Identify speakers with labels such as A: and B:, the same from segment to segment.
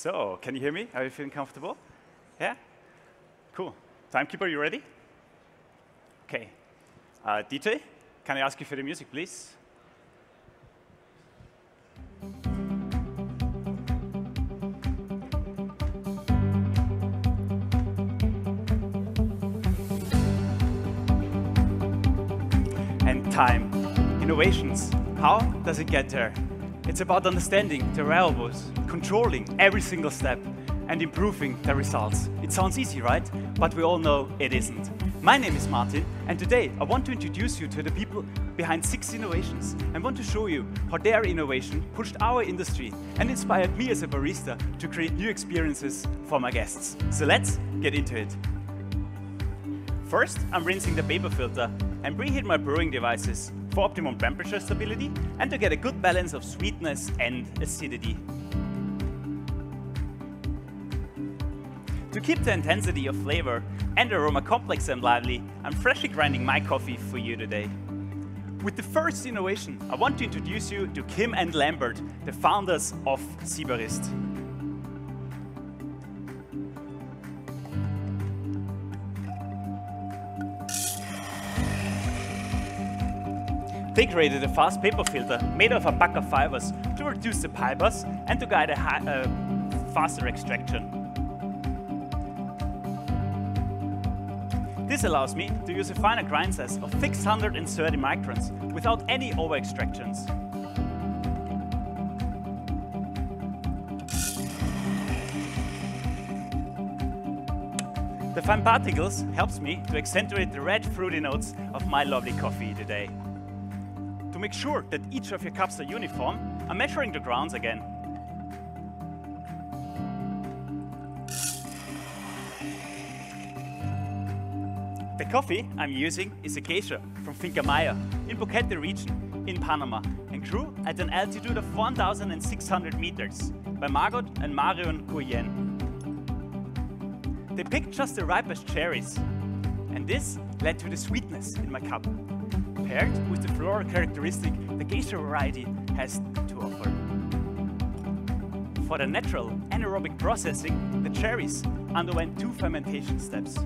A: So, can you hear me? Are you feeling comfortable? Yeah? Cool. Timekeeper, you ready? Okay. DJ, can I ask you for the music, please? And time. Innovations. How does it get there? It's about understanding the variables, controlling every single step, and improving the results. It sounds easy, right? But we all know it isn't. My name is Martin, and today I want to introduce you to the people behind 6 innovations and want to show you how their innovation pushed our industry and inspired me as a barista to create new experiences for my guests. So let's get into it. First, I'm rinsing the paper filter and preheat my brewing devices for optimum temperature stability and to get a good balance of sweetness and acidity. To keep the intensity of flavor and aroma complex and lively, I'm freshly grinding my coffee for you today. With the first innovation, I want to introduce you to Kim and Lambert, the founders of Sieberist. They created a fast paper filter made of alpaca fibers to reduce the pipers and to guide a faster extraction. This allows me to use a finer grind size of 630 microns without any over-extractions. The fine particles helps me to accentuate the red fruity notes of my lovely coffee today. To make sure that each of your cups are uniform, I'm measuring the grounds again. The coffee I'm using is Acacia from Finca Maya in Boquete region in Panama and grew at an altitude of 1,600 meters by Margot and Marion Guyen. They picked just the ripest cherries, and this led to the sweetness in my cup, paired with the floral characteristic the Acacia variety has to offer. For the natural anaerobic processing, the cherries underwent 2 fermentation steps.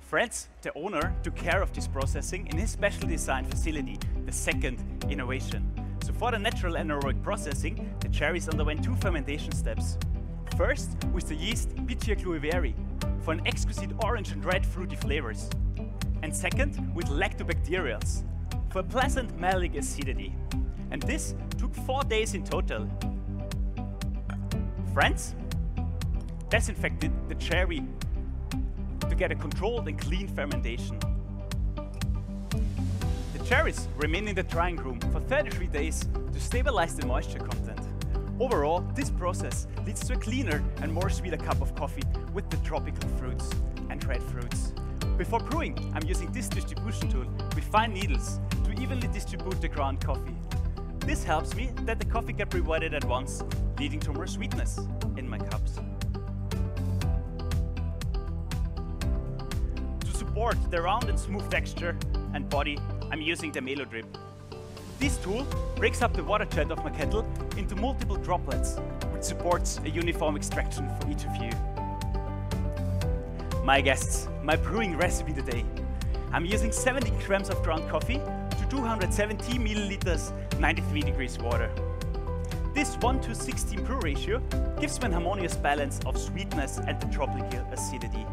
A: Fred, the owner, took care of this processing in his special designed facility, the second innovation. So for the natural anaerobic processing, the cherries underwent 2 fermentation steps. First, with the yeast Pichia cluiveri for an exquisite orange and red fruity flavors. And second, with lactobacterials for a pleasant malic acidity. And this took 4 days in total. Friends disinfected the cherry to get a controlled and clean fermentation. The cherries remain in the drying room for 33 days to stabilize the moisture content. Overall, this process leads to a cleaner and more sweeter cup of coffee with the tropical fruits and red fruits. Before brewing, I'm using this distribution tool with fine needles to evenly distribute the ground coffee. This helps me that the coffee gets rewarded at once, leading to more sweetness in my cups. To support the round and smooth texture and body, I'm using the Melo Drip. This tool breaks up the water jet of my kettle into multiple droplets, which supports a uniform extraction for each of you. My guests, my brewing recipe today. I'm using 70 grams of ground coffee to 270 milliliters 93 degrees water. This 1:16 brew ratio gives me an harmonious balance of sweetness and the tropical acidity.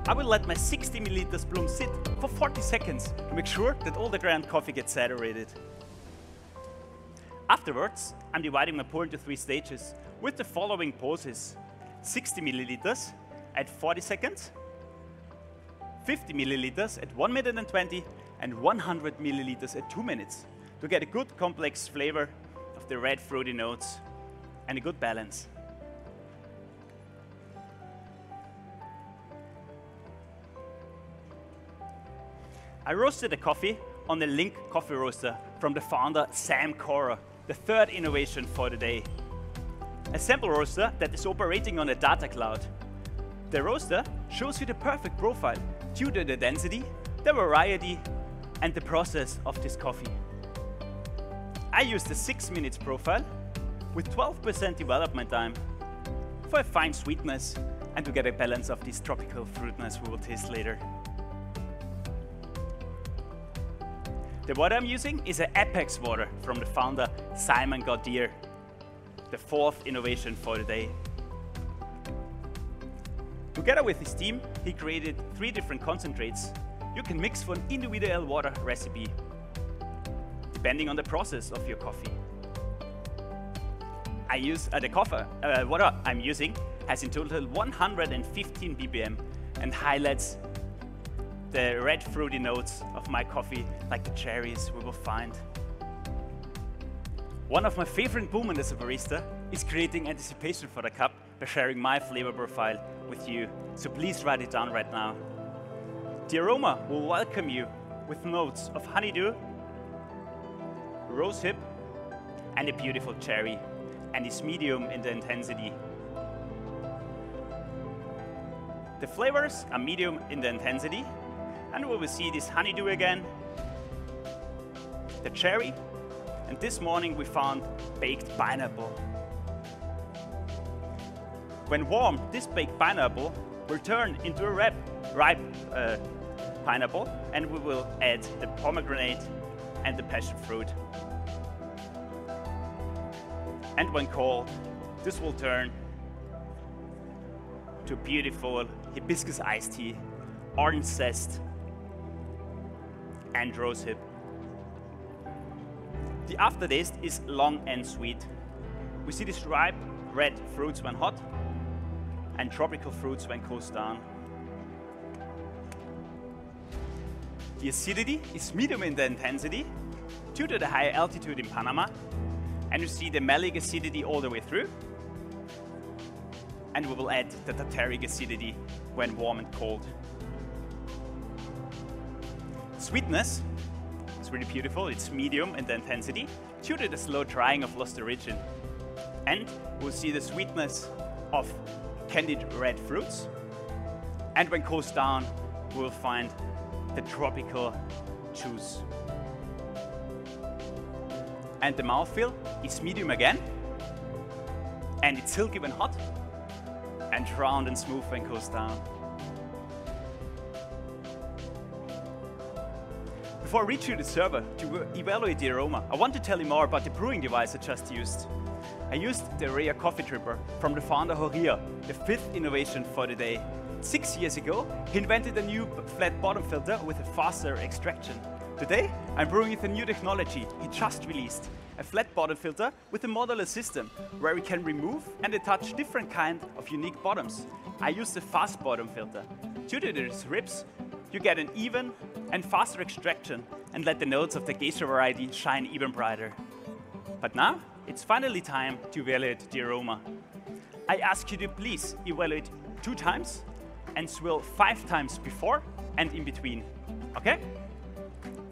A: I will let my 60 milliliters bloom sit for 40 seconds to make sure that all the ground coffee gets saturated. Afterwards, I'm dividing my pour into 3 stages with the following poses: 60 milliliters at 40 seconds, 50 milliliters at 1 minute and 20, and 100 milliliters at 2 minutes to get a good complex flavor of the red fruity notes and a good balance. I roasted the coffee on the Link coffee roaster from the founder Sam Cora, the 3rd innovation for the day. A sample roaster that is operating on a data cloud. The roaster shows you the perfect profile due to the density, the variety, and the process of this coffee. I used a 6 minutes profile with 12% development time for a fine sweetness and to get a balance of this tropical fruitness we will taste later. The water I'm using is an Apex water from the founder Simon Gaudier, the 4th innovation for the day. Together with his team, he created 3 different concentrates you can mix for an individual water recipe, depending on the process of your coffee. The water I'm using has in total 115 ppm and highlights the red fruity notes of my coffee, like the cherries we will find. One of my favorite moments as a barista is creating anticipation for the cup by sharing my flavor profile with you. So please write it down right now. The aroma will welcome you with notes of honeydew, rosehip, and a beautiful cherry, and is medium in the intensity. The flavors are medium in the intensity, and we will see this honeydew again, the cherry, and this morning we found baked pineapple. When warm, this baked pineapple will turn into a ripe pineapple, and we will add the pomegranate and the passion fruit. And when cold, this will turn to beautiful hibiscus iced tea, orange zest, and rosehip. The aftertaste is long and sweet. We see these ripe red fruits when hot and tropical fruits when cooled down. The acidity is medium in the intensity due to the high altitude in Panama, and you see the malic acidity all the way through. And we will add the tartaric acidity when warm and cold. Sweetness is really beautiful. It's medium in the intensity due to the slow drying of lost origin. And we'll see the sweetness of candied red fruits. And when cooled down, we'll find the tropical juice. And the mouthfeel is medium again. And it's silky when hot, and round and smooth when cooled down. Before I reach you the server to evaluate the aroma, I want to tell you more about the brewing device I just used. I used the Rea coffee dripper from the founder Horia, the 5th innovation for the day. 6 years ago, he invented a new flat bottom filter with a faster extraction. Today, I'm brewing with a new technology he just released, a flat bottom filter with a modular system where we can remove and attach different kinds of unique bottoms. I used a fast bottom filter. Due to these ribs, you get an even and faster extraction and let the notes of the geisha variety shine even brighter. But now, it's finally time to evaluate the aroma. I ask you to please evaluate 2 times and swill 5 times before and in between. Okay?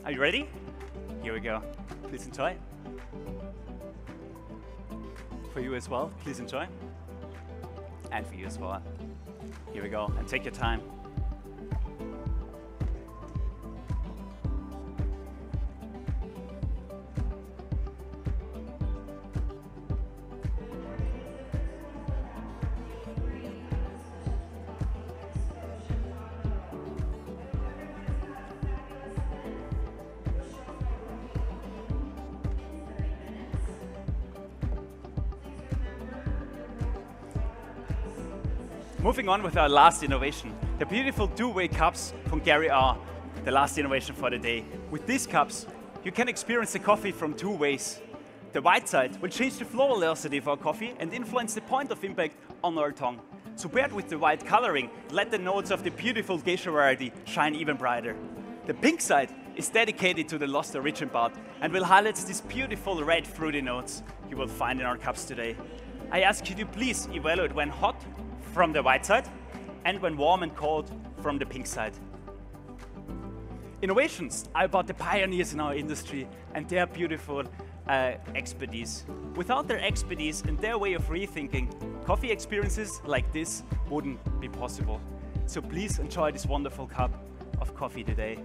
A: Are you ready? Here we go. Please enjoy. For you as well, please enjoy. And for you as well. Here we go, and take your time. Moving on with our last innovation, the beautiful 2-way cups from Gary R., the last innovation for the day. With these cups, you can experience the coffee from 2 ways. The white side will change the flow velocity of our coffee and influence the point of impact on our tongue. So paired with the white coloring, let the notes of the beautiful geisha variety shine even brighter. The pink side is dedicated to the lost origin part and will highlight these beautiful red fruity notes you will find in our cups today. I ask you to please evaluate when hot from the white side and when warm and cold from the pink side. Innovations are about the pioneers in our industry and their beautiful expertise. Without their expertise and their way of rethinking, coffee experiences like this wouldn't be possible. So please enjoy this wonderful cup of coffee today.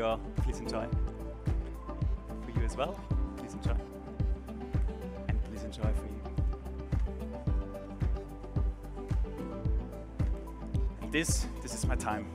A: you all, please enjoy. For you as well, please enjoy. And please enjoy for you. And this is my time.